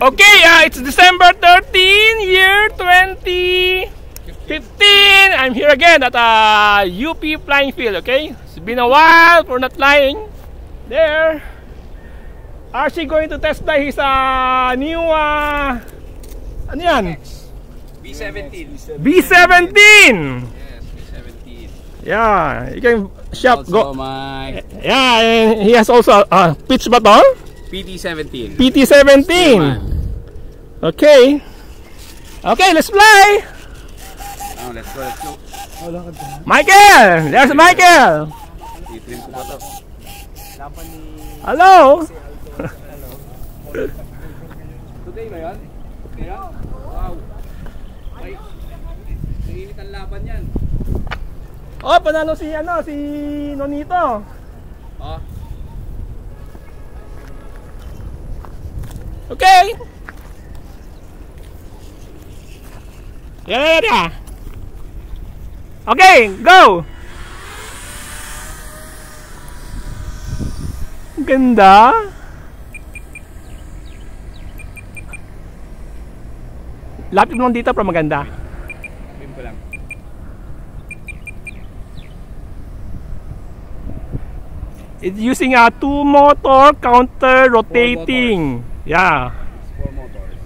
Okay, it's December 13, year 2015. I'm here again at UP Flying Field, okay? It's been a while for not flying there. RC going to test fly his new, ano yan? B17. B17! Yes, B17. Yeah, you can shop, Also go. my Yeah, and he has also a pitch baton. PT17. PT17. Okay. Okay, let's fly. Oh, let's go, let's go. Michael! There's Michael! I-trim ko ba to? Hello! Today ba yan? Kaya? Wow. Ay, nainit ang laban yan. Oh, panalo si Nonito. Oh. Okay. Yeah. Okay, go. Ganda. Lapit mo lang dito para maganda. Bim ko lang. It's using a 2-motor counter rotating. Yeah. 4 motors.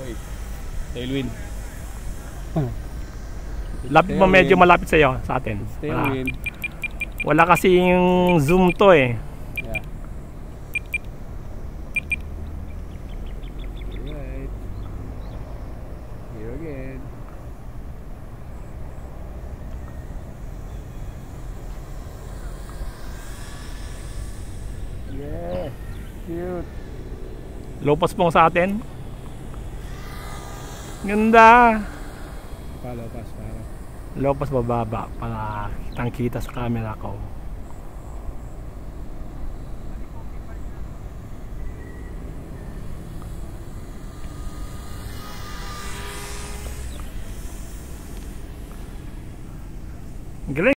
Wait. Tailwind. Lapit mo, medyo malapit sa iyo, sa atin. Tailwind. Wala kasing zoom to eh. Yeah. Right. Here again. Yeah. Cute. Lopas mo sa atin. Ganda. Palopas para. Lopas bababa para kitang kita sa camera ko. Galing.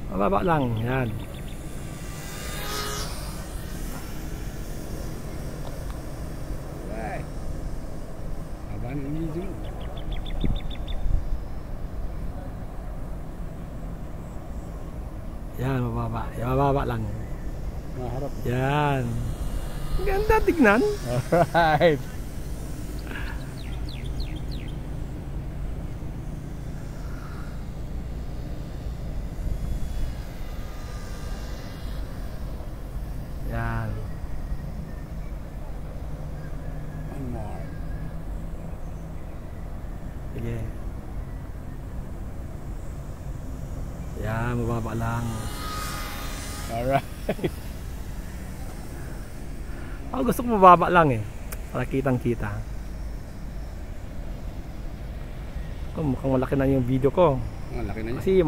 Mababa lang, yan. Right. Aban ini dulu. Yan, mababa. Yan, mababa lang. Maharap. Yan. Ganda tignan. Alright. Yan. One more. Sige. Yan, mababa lang. Alright. Ako gusto ko mababa lang eh. Para kitang kita. Mukhang malaki na yung video ko. Ang laki na niya. Kasi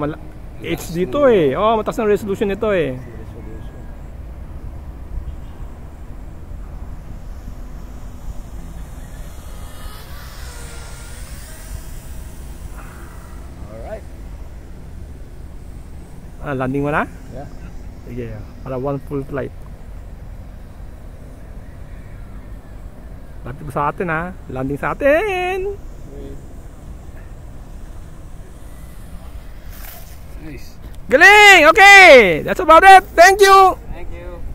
HD to eh. Oh, mataas na resolution nito eh. Alright. Landing mo na? Yeah. Sige, para one full flight. Lapit mo sa atin ha. Landing sa atin. Wait. Nice. Galing! Okay! That's about it. Thank you!